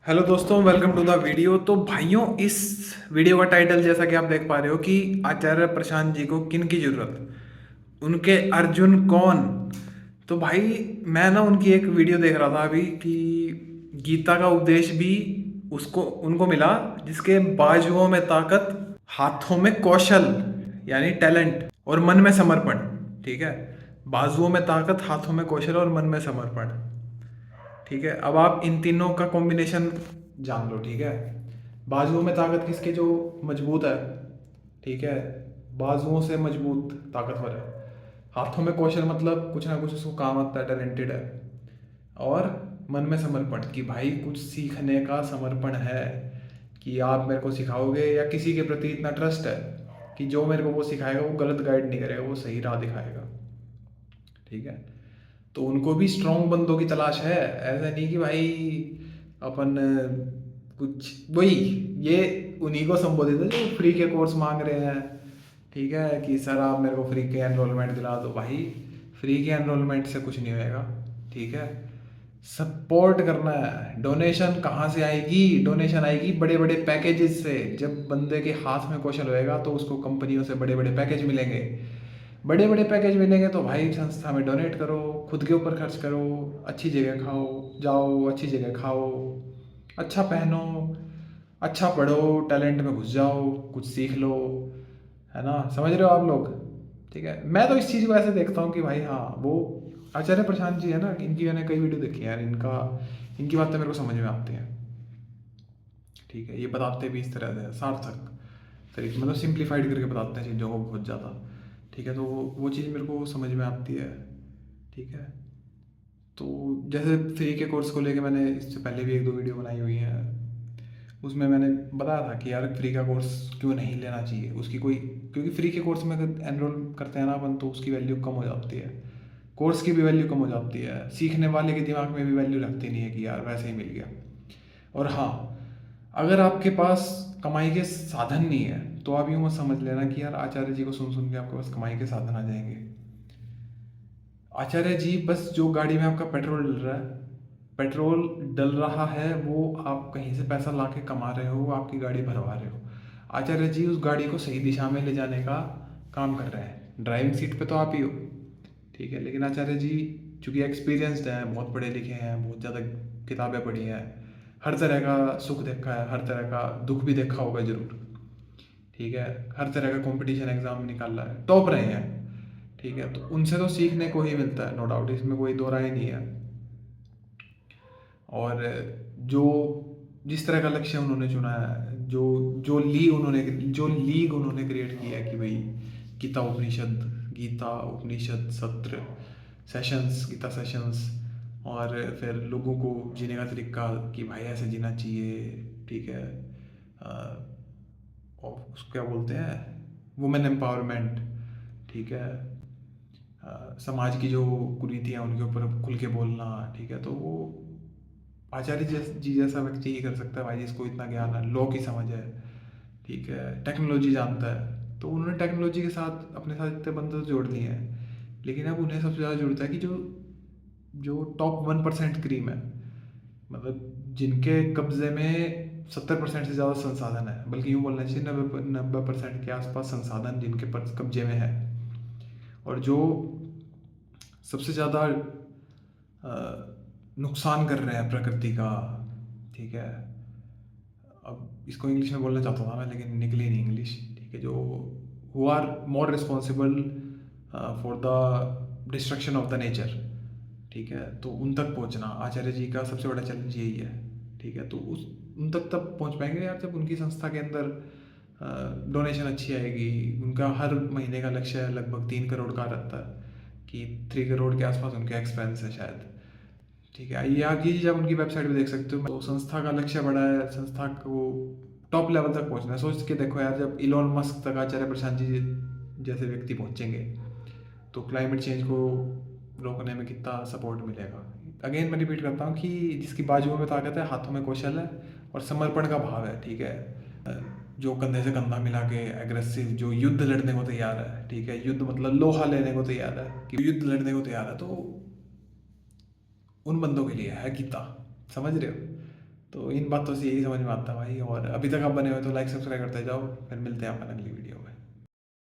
Hello दोस्तों, welcome to the video. तो भाइयों, इस वीडियो का टाइटल जैसा कि आप देख पा रहे हो कि आचार्य प्रशांत जी को किन की जरूरत, उनके अर्जुन कौन। तो भाई, मैं ना उनकी एक वीडियो देख रहा था अभी कि गीता का उपदेश भी उसको उनको मिला जिसके बाजुओं में ताकत, हाथों में कौशल यानी टैलेंट और मन में समर्पण। ठीक है, बाजुओं में ताकत, हाथों में कौशल और मन में समर्पण। ठीक है, अब आप इन तीनों का कॉम्बिनेशन जान लो। ठीक है, बाजुओं में ताकत किसके, जो मजबूत है। ठीक है, बाजुओं से मजबूत ताकतवर है। हाथों में कौशल मतलब कुछ ना कुछ उसको काम आता है, टैलेंटेड है। और मन में समर्पण कि भाई कुछ सीखने का समर्पण है, कि आप मेरे को सिखाओगे, या किसी के प्रति इतना ट्रस्ट है कि जो मेरे को वो सिखाएगा वो गलत गाइड नहीं करेगा, वो सही राह दिखाएगा। ठीक है, तो उनको भी स्ट्रॉन्ग बंदों की तलाश है। ऐसा नहीं कि भाई अपन कुछ वही, ये उन्हीं को संबोधित है जो फ्री के कोर्स मांग रहे हैं। ठीक है, कि सर आप मेरे को फ्री के एनरोलमेंट दिला दो। भाई, फ्री के एनरोलमेंट से कुछ नहीं होएगा। ठीक है, सपोर्ट करना है। डोनेशन कहाँ से आएगी? डोनेशन आएगी बड़े बड़े पैकेजेस से। जब बंदे के हाथ में कौशल होएगा तो उसको कंपनियों से बड़े बड़े पैकेज मिलेंगे। बड़े बड़े पैकेज मिलेंगे तो भाई संस्था में डोनेट करो, खुद के ऊपर खर्च करो, अच्छी जगह खाओ, जाओ अच्छी जगह खाओ, अच्छा पहनो, अच्छा पढ़ो, टैलेंट में घुस जाओ, कुछ सीख लो। है ना, समझ रहे हो आप लोग? ठीक है, मैं तो इस चीज़ को ऐसे देखता हूँ कि भाई हाँ, वो आचार्य प्रशांत जी है ना, इनकी मैंने कई वीडियो देखी है यार। इनकी बातें मेरे को समझ में आती हैं। ठीक है, ये बताते भी इस तरह से सार्थक तरीके, मतलब सिंप्लीफाइड करके बताते हैं चीज़ों को बहुत ज़्यादा। ठीक है, तो वो चीज़ मेरे को समझ में आती है। ठीक है, तो जैसे फ्री के कोर्स को लेके मैंने इससे पहले भी एक दो वीडियो बनाई हुई हैं। उसमें मैंने बताया था कि यार फ्री का कोर्स क्यों नहीं लेना चाहिए, उसकी कोई, क्योंकि फ्री के कोर्स में अगर एनरोल करते हैं ना अपन तो उसकी वैल्यू कम हो जाती है। कोर्स की भी वैल्यू कम हो जाती है, सीखने वाले के दिमाग में भी वैल्यू लगती नहीं है कि यार वैसे ही मिल गया। और हाँ, अगर आपके पास कमाई के साधन नहीं है तो आप यूँ मत समझ लेना कि यार आचार्य जी को सुन सुन के आपके पास कमाई के साधन आ जाएंगे। आचार्य जी बस जो गाड़ी में आपका पेट्रोल डल रहा है, पेट्रोल डल रहा है, वो आप कहीं से पैसा ला के कमा रहे हो, आपकी गाड़ी भरवा रहे हो। आचार्य जी उस गाड़ी को सही दिशा में ले जाने का काम कर रहे हैं। ड्राइविंग सीट पे तो आप ही हो। ठीक है, लेकिन आचार्य जी चूंकि एक्सपीरियंसड हैं, बहुत पढ़े लिखे हैं, बहुत ज़्यादा किताबें पढ़ी हैं, हर तरह का सुख देखा है, हर तरह का दुख भी देखा होगा जरूर। ठीक है, हर तरह का कंपटीशन एग्जाम में निकाल रहा है, टॉप रहे हैं। ठीक है, तो उनसे तो सीखने को ही मिलता है, नो डाउट, इसमें कोई दो राय नहीं है। और जो जिस तरह का लक्ष्य उन्होंने चुना है, जो लीग उन्होंने क्रिएट किया है कि भाई गीता उपनिषद सत्र, सेशंस, गीता सेशंस, और फिर लोगों को जीने का तरीका कि भाई ऐसे जीना चाहिए। ठीक है, और उसको क्या बोलते हैं, वुमेन एम्पावरमेंट। ठीक है, समाज की जो कुरीतियाँ उनके ऊपर खुल के बोलना। ठीक है, तो वो जी जैसा व्यक्ति ही कर सकता है भाई, जिसको इतना ज्ञान है, लॉ की समझ है। ठीक है, टेक्नोलॉजी जानता है, तो उन्होंने टेक्नोलॉजी के साथ अपने साथ इतने बंदे तो जोड़ दिए हैं। लेकिन अब उन्हें सबसे ज़्यादा जुड़ता है कि जो जो टॉप 1% क्रीम है, मतलब जिनके कब्जे में 70% से ज़्यादा संसाधन है, बल्कि यूँ बोलना चाहिए 90% के आसपास संसाधन जिनके कब्जे में है, और जो सबसे ज़्यादा नुकसान कर रहे हैं प्रकृति का। ठीक है, अब इसको इंग्लिश में बोलना चाहता था मैं, लेकिन निकली नहीं इंग्लिश। ठीक है, जो who are more responsible for the destruction of the nature. ठीक है, तो उन तक पहुंचना आचार्य जी का सबसे बड़ा चैलेंज यही है। ठीक है, तो उस उन तक तब पहुंच पाएंगे यार जब उनकी संस्था के अंदर डोनेशन अच्छी आएगी। उनका हर महीने का लक्ष्य लगभग 3 करोड़ का रहता है, कि 3 करोड़ के आसपास उनके एक्सपेंस है शायद। ठीक है, ये आप ये चीज़ आप उनकी वेबसाइट पे देख सकते हो। तो संस्था का लक्ष्य बड़ा है, संस्था को टॉप लेवल तक पहुंचना है। सोच के देखो यार, जब इलॉन मस्क तक आचार्य प्रशांत जी जैसे व्यक्ति पहुंचेंगे तो क्लाइमेट चेंज को रोकने में कितना सपोर्ट मिलेगा। अगेन मैं रिपीट करता हूँ कि जिसकी बाजुओं में ताकत है, हाथों में कौशल है और समर्पण का भाव है। ठीक है, जो कंधे से कंधा मिला के एग्रेसिव, जो युद्ध लड़ने को तैयार है। ठीक है, युद्ध मतलब लोहा लेने को तैयार है, कि युद्ध लड़ने को तैयार है, तो उन बंदों के लिए है गीता। समझ रहे हो? तो इन बातों से यही समझ में आता है भाई। और अभी तक आप बने हुए तो लाइक सब्सक्राइब करते जाओ, फिर मिलते हैं अपन अगली वीडियो में।